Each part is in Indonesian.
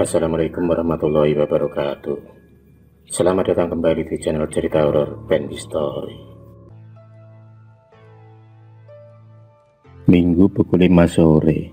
Assalamualaikum warahmatullahi wabarakatuh. Selamat datang kembali di channel cerita horor Bendy Story. Minggu pukul 5 sore,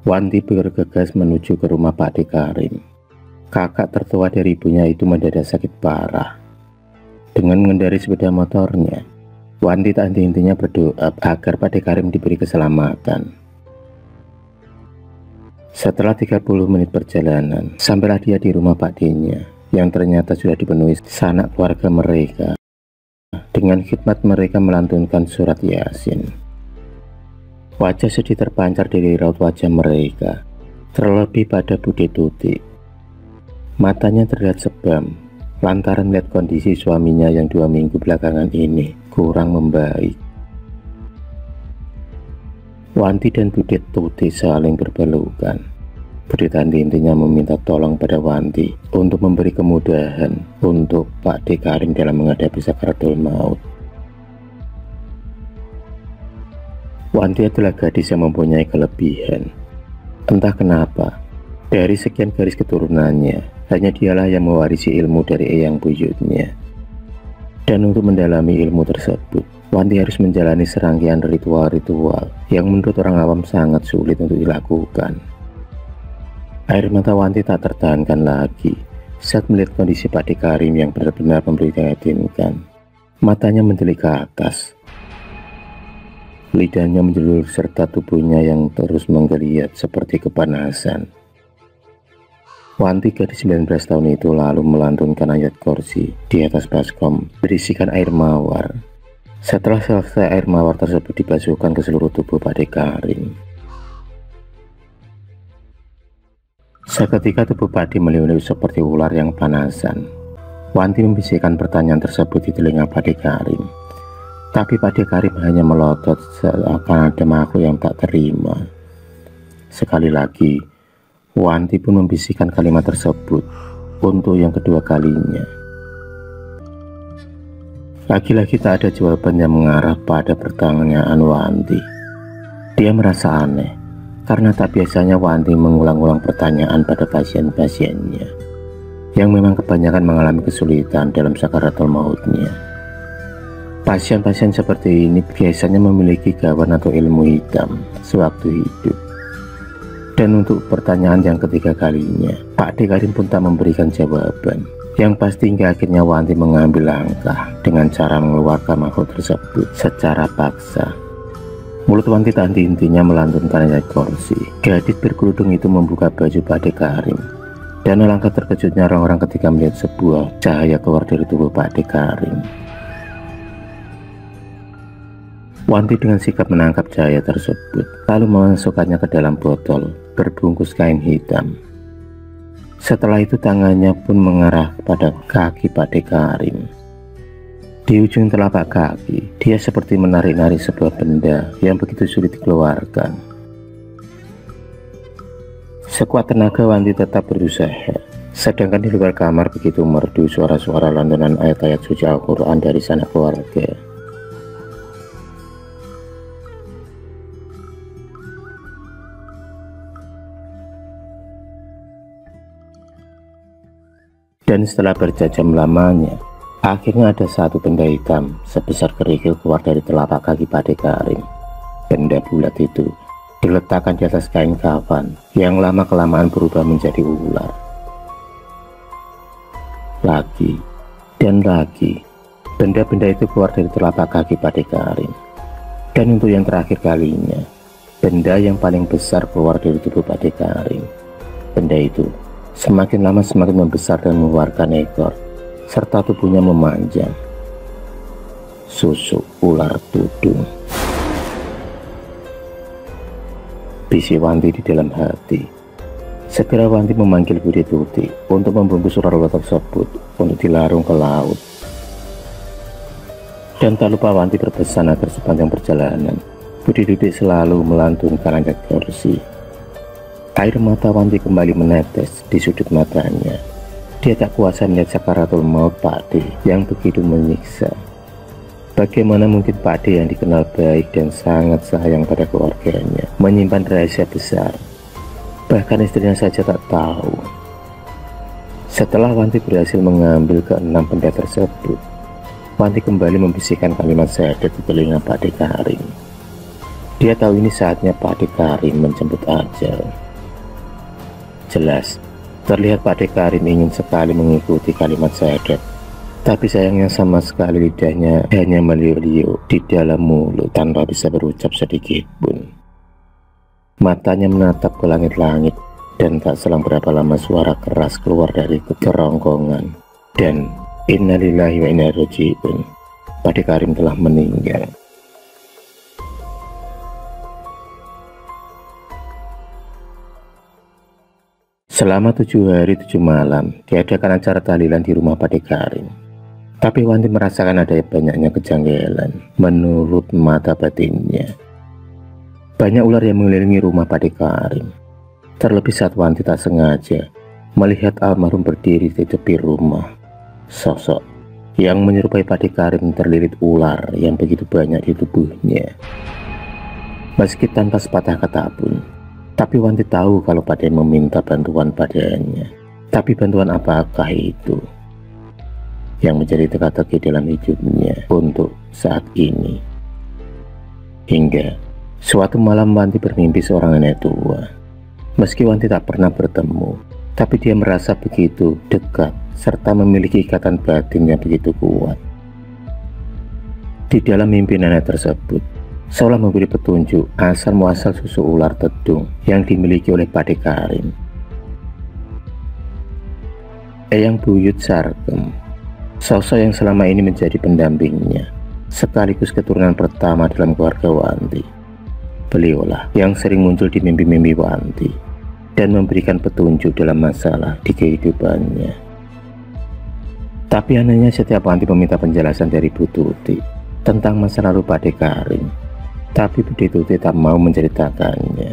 Wanti bergegas menuju ke rumah Pak De Karim. Kakak tertua dari ibunya itu mendadak sakit parah. Dengan mengendari sepeda motornya, Wanti tak henti-hentinya berdoa agar Pak De Karim diberi keselamatan. Setelah 30 menit perjalanan, sampailah dia di rumah Pak D-nya, yang ternyata sudah dipenuhi sanak keluarga mereka. Dengan khidmat mereka melantunkan surat Yasin. Wajah sedih terpancar dari raut wajah mereka, terlebih pada Bude Tuti. Matanya terlihat sebam, lantaran melihat kondisi suaminya yang 2 minggu belakangan ini kurang membaik. Wanti dan Bude Tuti saling berpelukan. Bude Tanti intinya meminta tolong pada Wanti untuk memberi kemudahan untuk Pak De Karim dalam menghadapi sakaratul maut. Wanti adalah gadis yang mempunyai kelebihan. Entah kenapa, dari sekian garis keturunannya, hanya dialah yang mewarisi ilmu dari eyang buyutnya. Dan untuk mendalami ilmu tersebut, Wanti harus menjalani serangkaian ritual-ritual yang menurut orang awam sangat sulit untuk dilakukan. Air mata Wanti tak tertahankan lagi saat melihat kondisi Pak De Karim yang benar-benar memprihatinkan. Matanya mendelik ke atas, lidahnya menjulur serta tubuhnya yang terus menggeliat seperti kepanasan. Wanti gadis 19 tahun itu lalu melantunkan ayat kursi di atas baskom berisikan air mawar. Setelah selesai, air mawar tersebut dibasuhkan ke seluruh tubuh Pak De Karim. Seketika tubuh Pak De meliuk-liuk seperti ular yang panasan. Wanti membisikkan pertanyaan tersebut di telinga Pak De Karim. Tapi Pak De Karim hanya melotot seakan ada makhluk yang tak terima. Sekali lagi, Wanti pun membisikkan kalimat tersebut untuk yang kedua kalinya. Lagi-lagi tak ada jawaban yang mengarah pada pertanyaan Wanti. Dia merasa aneh, karena tak biasanya Wanti mengulang-ulang pertanyaan pada pasien-pasiennya, yang memang kebanyakan mengalami kesulitan dalam sakaratul mautnya. Pasien-pasien seperti ini biasanya memiliki gawan atau ilmu hitam sewaktu hidup. Dan untuk pertanyaan yang ketiga kalinya, Pak De Karim pun tak memberikan jawaban. Yang pasti hingga akhirnya Wanti mengambil langkah dengan cara mengeluarkan makhluk tersebut secara paksa. Mulut Wanti tak henti-hentinya melantunkan ayat kursi. Gadis berkerudung itu membuka baju Pak De Karim, dan alangkah terkejutnya orang-orang ketika melihat sebuah cahaya keluar dari tubuh Pak De Karim. Wanti dengan sikap menangkap cahaya tersebut, lalu memasukkannya ke dalam botol berbungkus kain hitam. Setelah itu tangannya pun mengarah pada kaki Pak De Karim. Di ujung telapak kaki, dia seperti menarik-narik sebuah benda yang begitu sulit dikeluarkan. Sekuat tenaga Wanti tetap berusaha, sedangkan di luar kamar begitu merdu suara-suara lantunan ayat-ayat suci Al-Quran dari sanak keluarga. Dan setelah berjam-jam lamanya, akhirnya ada satu benda hitam sebesar kerikil keluar dari telapak kaki Pak De Karim. Benda bulat itu diletakkan di atas kain kafan yang lama-kelamaan berubah menjadi ular. Lagi dan lagi, benda-benda itu keluar dari telapak kaki Pak De Karim. Dan untuk yang terakhir kalinya, benda yang paling besar keluar dari tubuh Pak De Karim. Benda itu semakin lama semakin membesar dan mengeluarkan ekor, serta tubuhnya memanjang. Susuk ular tudung, bisi Wanti di dalam hati. Segera Wanti memanggil Bude Tuti untuk membungkus ular tersebut untuk dilarung ke laut. Dan tak lupa Wanti berpesan agar sepanjang perjalanan Bude Tuti selalu melantunkan ayat kursi. Air mata Wanti kembali menetes di sudut matanya. Dia tak kuasa melihat sakaratul maut Pak De yang begitu menyiksa. Bagaimana mungkin Pak De yang dikenal baik dan sangat sayang pada keluarganya menyimpan rahasia besar? Bahkan istrinya saja tak tahu Setelah Wanti berhasil mengambil keenam benda tersebut, Wanti kembali membisikkan kalimat syahadat di telinga Pak De Karim. Dia tahu ini saatnya Pak De Karim menjemput ajal. Jelas, terlihat Pak De Karim ingin sekali mengikuti kalimat syahadat, tapi sayangnya sama sekali lidahnya hanya meliuk-liuk di dalam mulut tanpa bisa berucap sedikit pun. Matanya menatap ke langit-langit, dan tak selang berapa lama suara keras keluar dari kerongkongan, dan innalillahi wa inna ilaihi raji'un, Pak De Karim telah meninggal. Selama 7 hari 7 malam diadakan acara tahlilan di rumah Pak De Karim. Tapi Wanti merasakan ada banyaknya kejanggalan menurut mata batinnya. Banyak ular yang mengelilingi rumah Pak De Karim. Terlebih saat Wanti tak sengaja melihat almarhum berdiri di tepi rumah. Sosok yang menyerupai Pak De Karim terlilit ular yang begitu banyak di tubuhnya. Meski tanpa sepatah kata pun, tapi Wanti tahu kalau Pak De meminta bantuan padanya. Tapi bantuan apakah itu yang menjadi teka-teki dalam hidupnya untuk saat ini? Hingga suatu malam Wanti bermimpi seorang nenek tua. Meski Wanti tak pernah bertemu, tapi dia merasa begitu dekat serta memiliki ikatan batin yang begitu kuat. Di dalam mimpi nenek tersebut seolah memberi petunjuk asal muasal susu ular tedung yang dimiliki oleh Pak De Karim. Eyang Buyut Sarkem, sosok yang selama ini menjadi pendampingnya, sekaligus keturunan pertama dalam keluarga Wanti. Beliaulah yang sering muncul di mimpi-mimpi Wanti dan memberikan petunjuk dalam masalah di kehidupannya. Tapi anehnya setiap Wanti meminta penjelasan dari Bu Tuti tentang masa lalu Pak De Karim, tapi Bu Tuti tak mau menceritakannya.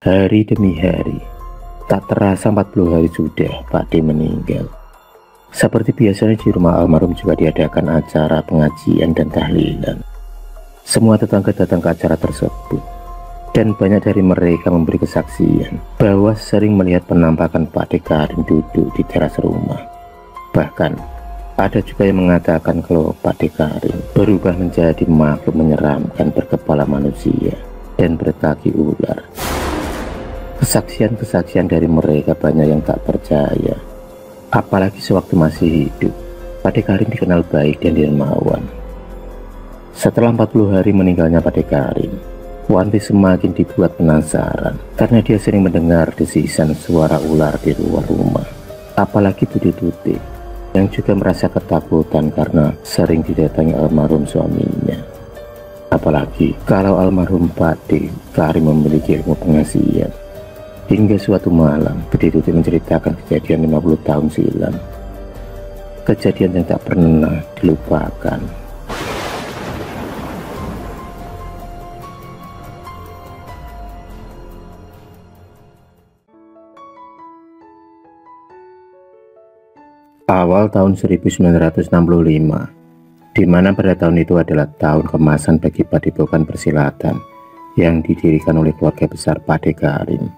Hari demi hari, tak terasa 40 hari sudah Pak De meninggal. Seperti biasanya di rumah almarhum juga diadakan acara pengajian dan tahlilan. Semua tetangga datang ke acara tersebut, dan banyak dari mereka memberi kesaksian bahwa sering melihat penampakan Pak De Karim duduk di teras rumah. Bahkan ada juga yang mengatakan kalau Pak De Karim berubah menjadi makhluk menyeramkan berkepala manusia dan berkaki ular. Kesaksian-kesaksian dari mereka banyak yang tak percaya. Apalagi sewaktu masih hidup, Pak De Karim dikenal baik dan dermawan. Setelah 40 hari meninggalnya Pak De Karim, Wanti semakin dibuat penasaran karena dia sering mendengar desisan suara ular di luar rumah. Apalagi Bu Tuti yang juga merasa ketakutan karena sering didatangi almarhum suaminya. Apalagi kalau almarhum Pak De Karim memiliki ilmu pengasihan. Hingga suatu malam Bu Tuti menceritakan kejadian 50 tahun silam, kejadian yang tak pernah dilupakan. Awal tahun 1965, di mana pada tahun itu adalah tahun kemasan bagi Padepokan Persilatan yang didirikan oleh keluarga besar Pak De Karim.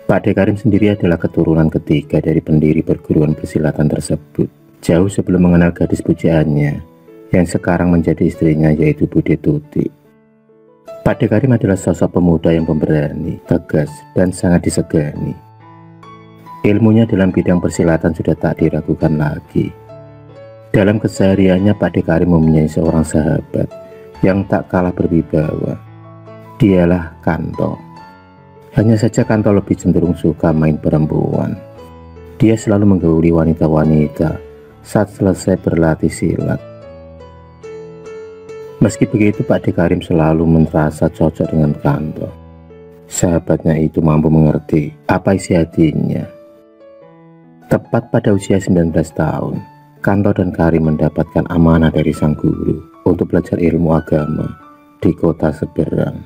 Pak De Karim sendiri adalah keturunan ketiga dari pendiri perguruan persilatan tersebut, jauh sebelum mengenal gadis pujaannya yang sekarang menjadi istrinya, yaitu Bu Tuti. Pak De Karim adalah sosok pemuda yang pemberani, tegas, dan sangat disegani. Ilmunya dalam bidang persilatan sudah tak diragukan lagi. Dalam kesehariannya Pak De Karim mempunyai seorang sahabat yang tak kalah berwibawa. Dialah Kanto. Hanya saja Kanto lebih cenderung suka main perempuan. Dia selalu menggauli wanita-wanita saat selesai berlatih silat. Meski begitu, Pak De Karim selalu merasa cocok dengan Kanto. Sahabatnya itu mampu mengerti apa isi hatinya. Tepat pada usia 19 tahun, Kanto dan Karim mendapatkan amanah dari sang guru untuk belajar ilmu agama di kota seberang.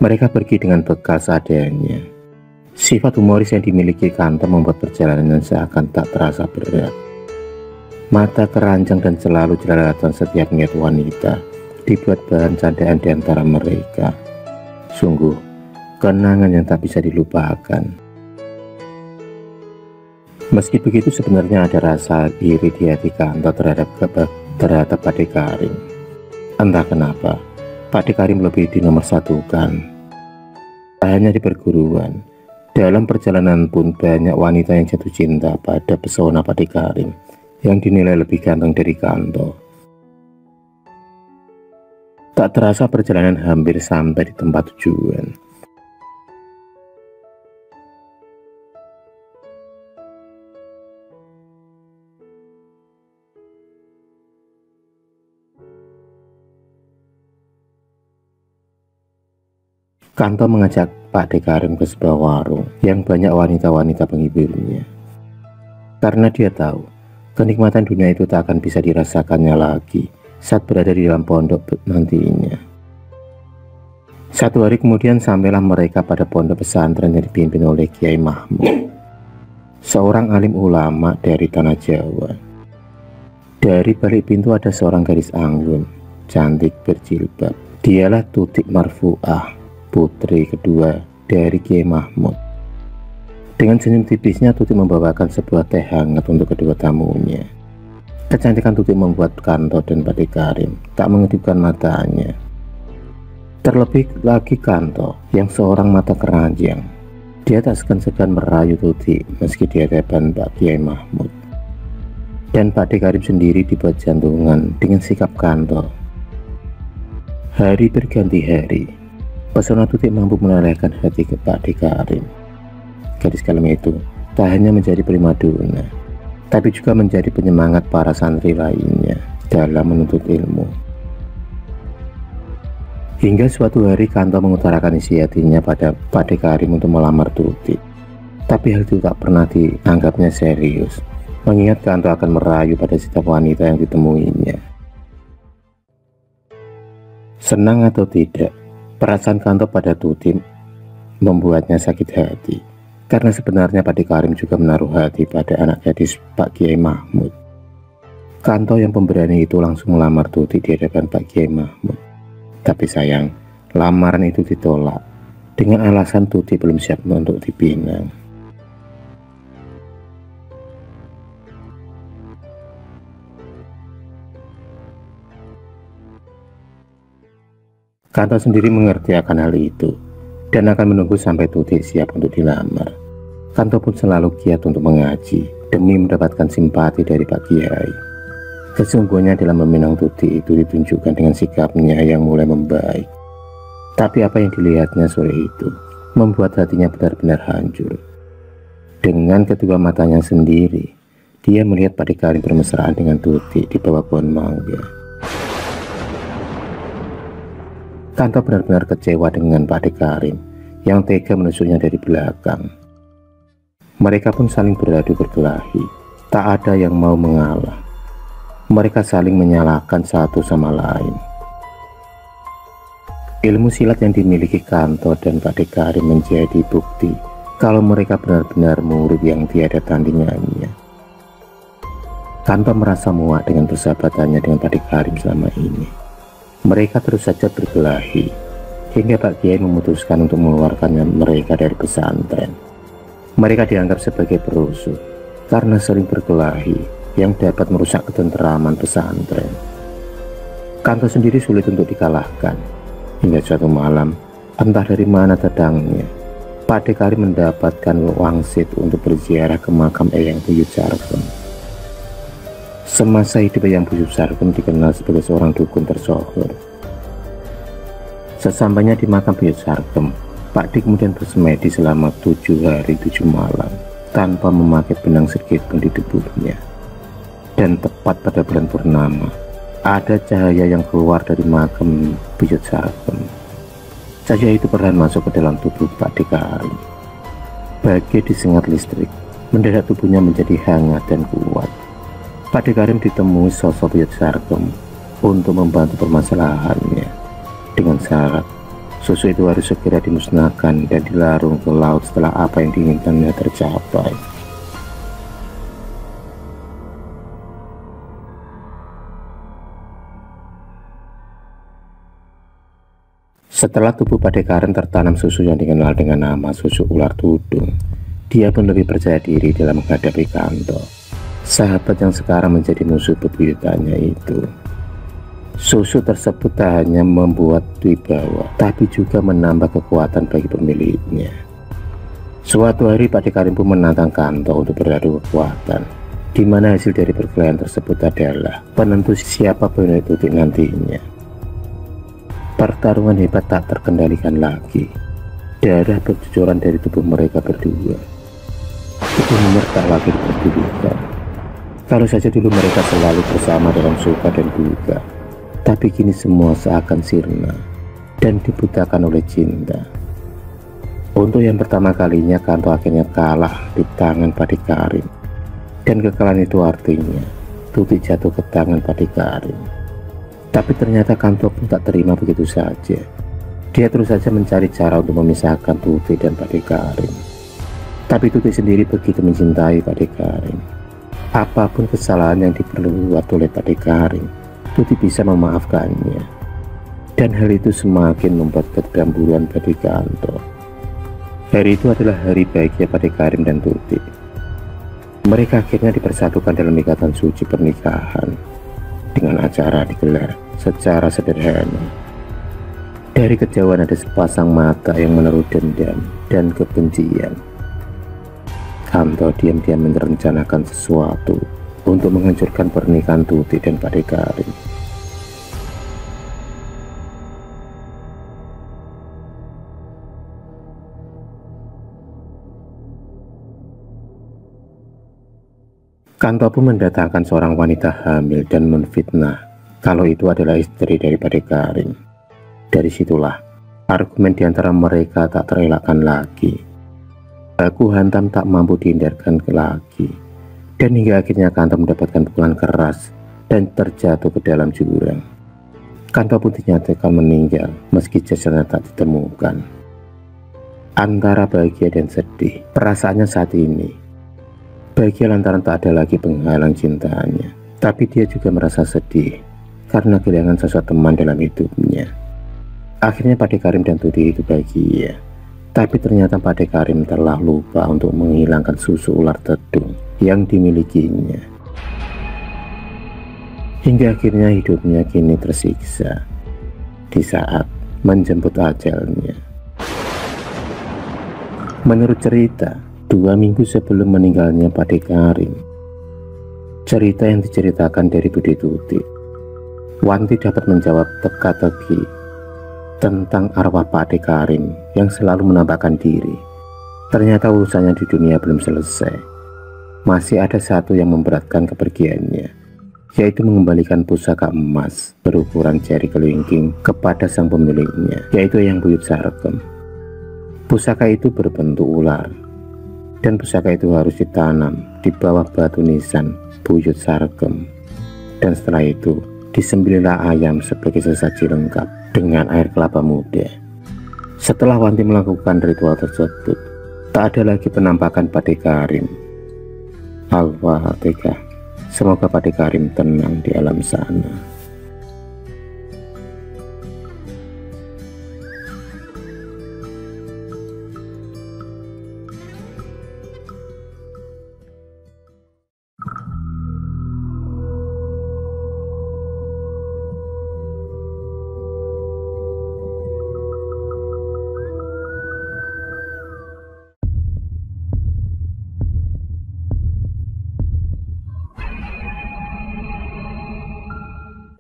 Mereka pergi dengan bekal seadanya. Sifat humoris yang dimiliki Kanto membuat perjalanan seakan tak terasa berat. Mata keranjang dan selalu jelalatan setiap niat wanita dibuat bahan candaan di antara mereka. Sungguh, kenangan yang tak bisa dilupakan. Meski begitu, sebenarnya ada rasa iri di hati Kanto terhadap Pak De Karim. Entah kenapa, Pak De Karim lebih dinomorsatukan. Tak hanya di perguruan, dalam perjalanan pun banyak wanita yang jatuh cinta pada pesona Pak De Karim yang dinilai lebih ganteng dari Kanto. Tak terasa perjalanan hampir sampai di tempat tujuan. Kanto mengajak Pak De Karim ke sebuah warung yang banyak wanita-wanita penghiburnya. Karena dia tahu, kenikmatan dunia itu tak akan bisa dirasakannya lagi saat berada di dalam pondok nantinya. Satu hari kemudian sampailah mereka pada pondok pesantren yang dipimpin oleh Kiai Mahmud, seorang alim ulama dari tanah Jawa. Dari balik pintu ada seorang gadis anggun, cantik berjilbab. Dialah Tutik Marfuah, putri kedua dari Kiai Mahmud. Dengan senyum tipisnya, Tutik membawakan sebuah teh hangat untuk kedua tamunya. Kecantikan Tutik membuat Kanto dan Pak De Karim tak mengedipkan matanya. Terlebih lagi Kanto yang seorang mata keranjang. Dia tak segan-segan merayu Tutik meski di hadapan Pak Kiai Mahmud. Dan Pak De Karim sendiri dibuat jantungan dengan sikap Kanto. Hari berganti hari, pesona Tutik mampu melelehkan hati ke Pak De Karim. Gadis kalem itu tak hanya menjadi primadona, tapi juga menjadi penyemangat para santri lainnya dalam menuntut ilmu. Hingga suatu hari Kanto mengutarakan isi hatinya pada Pak De Karim untuk melamar Tutik. Tapi hal itu tak pernah dianggapnya serius, mengingat Kanto akan merayu pada setiap wanita yang ditemuinya. Senang atau tidak, perasaan Kanto pada Tutik membuatnya sakit hati, karena sebenarnya Pak De Karim juga menaruh hati pada anak gadis Pak Kiai Mahmud. Kanto yang pemberani itu langsung melamar Tutik di hadapan Pak Kiai Mahmud. Tapi sayang, lamaran itu ditolak dengan alasan Tutik belum siap untuk dipinang. Kanto sendiri mengerti akan hal itu dan akan menunggu sampai Tutik siap untuk dilamar. Kanto pun selalu giat untuk mengaji demi mendapatkan simpati dari Pak Kiai. Sesungguhnya dalam meminang Tutik itu ditunjukkan dengan sikapnya yang mulai membaik. Tapi apa yang dilihatnya sore itu membuat hatinya benar-benar hancur. Dengan kedua matanya sendiri, dia melihat Pak De Karim bermesraan dengan Tutik di bawah pohon mangga. Kanto benar-benar kecewa dengan Pak De Karim yang tega menusuknya dari belakang. Mereka pun saling beradu berkelahi, tak ada yang mau mengalah. Mereka saling menyalahkan satu sama lain. Ilmu silat yang dimiliki Kanto dan Pak De Karim menjadi bukti kalau mereka benar-benar murid yang tiada tandingannya. Kanto merasa muak dengan persahabatannya dengan Pak De Karim selama ini. Mereka terus saja berkelahi hingga Pak Kiai memutuskan untuk mengeluarkannya mereka dari pesantren. Mereka dianggap sebagai perusuh karena sering berkelahi yang dapat merusak ketenteraman pesantren. Kanto sendiri sulit untuk dikalahkan. Hingga suatu malam, entah dari mana datangnya, Pak De Karim mendapatkan wangsit untuk berziarah ke makam Eyang Buyut Sarkem. Semasa hidup Eyang Buyut Sarkem dikenal sebagai seorang dukun tersohor. Sesampainya di makam Buyut Sarkem, Pak Dik kemudian bersemedi selama 7 hari 7 malam tanpa memakai benang sedikit pun di tubuhnya. Dan tepat pada bulan purnama, ada cahaya yang keluar dari makam Buyut Sarkem. Cahaya itu perlahan masuk ke dalam tubuh Pak De Karim. Bagai disengat listrik, mendadak tubuhnya menjadi hangat dan kuat. Pak De Karim ditemui sosok Buyut Sarkem untuk membantu permasalahannya dengan syarat susu itu harus segera dimusnahkan dan dilarung ke laut setelah apa yang diinginkannya tercapai. Setelah tubuh Pak De Karim tertanam susu yang dikenal dengan nama susu ular tudung, Dia pun lebih percaya diri dalam menghadapi Kanto, sahabat yang sekarang menjadi musuh bebuyutannya itu. Susu tersebut tak hanya membuat wibawa, tapi juga menambah kekuatan bagi pemiliknya. Suatu hari Pakde Karim pun menantang Kanto untuk beradu kekuatan, di mana hasil dari perkelahian tersebut adalah penentu siapa pemilik Tutik nantinya. Pertarungan hebat tak terkendalikan lagi. Darah bercucuran dari tubuh mereka berdua. Tubuh Mimir tak lagi diperdulikan. Kalau saja dulu mereka selalu bersama dalam suka dan duka, tapi kini semua seakan sirna dan dibutakan oleh cinta. Untuk yang pertama kalinya Kanto akhirnya kalah di tangan Pakde Karim, dan kekalahan itu artinya Tutik jatuh ke tangan Pakde Karim. Tapi ternyata Kanto pun tak terima begitu saja. Dia terus saja mencari cara untuk memisahkan Tutik dan Pakde Karim. Tapi Tutik sendiri begitu mencintai Pakde Karim. Apapun kesalahan yang diperbuat oleh Pakde Karim, Tutik bisa memaafkannya. Dan hal itu semakin membuat ketergamburuan bagi Kanto. Hari itu adalah hari bahagia Pakde Karim dan Tutik. Mereka akhirnya dipersatukan dalam ikatan suci pernikahan dengan acara digelar secara sederhana. Dari kejauhan ada sepasang mata yang menaruh dendam dan kebencian. Kanto diam-diam merencanakan sesuatu untuk menghancurkan pernikahan Tutik dan Pakde Karim. Kanto pun mendatangkan seorang wanita hamil dan menfitnah kalau itu adalah istri dari Pakde Karim. Dari situlah argumen di antara mereka tak terelakkan lagi. Baku hantam tak mampu dihindarkan lagi, dan hingga akhirnya Kanto mendapatkan pukulan keras dan terjatuh ke dalam jurang. Kanto pun dinyatakan meninggal meski jasadnya tak ditemukan. Antara bahagia dan sedih perasaannya saat ini. Bahagia lantaran tak ada lagi penghalang cintanya, tapi dia juga merasa sedih karena kehilangan sosok teman dalam hidupnya. Akhirnya Pakde Karim dan Tutik itu bahagia, tapi ternyata Pakde Karim telah lupa untuk menghilangkan susu ular tedung yang dimilikinya. Hingga akhirnya hidupnya kini tersiksa di saat menjemput ajalnya. Menurut cerita, 2 minggu sebelum meninggalnya Pakde Karim, cerita yang diceritakan dari Budi Tutik, Wanti dapat menjawab teka-teki tentang arwah Pakde Karim yang selalu menampakkan diri. Ternyata urusannya di dunia belum selesai. Masih ada satu yang memberatkan kepergiannya, yaitu mengembalikan pusaka emas berukuran jari kelingking kepada sang pemiliknya, yaitu Eyang Buyut Sarkem. Pusaka itu berbentuk ular, dan pusaka itu harus ditanam di bawah batu nisan Buyut Sarkem. Dan setelah itu disembelihlah ayam sebagai sesaji lengkap dengan air kelapa muda. Setelah Wanti melakukan ritual tersebut, tak ada lagi penampakan Pakde Karim. Al-Fatihah. Semoga Pakde Karim tenang di alam sana.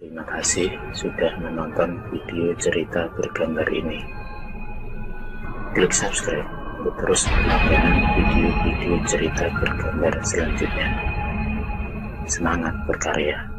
Terima kasih sudah menonton video cerita bergambar ini. Klik subscribe untuk terus mendapatkan video-video cerita bergambar selanjutnya. Semangat berkarya.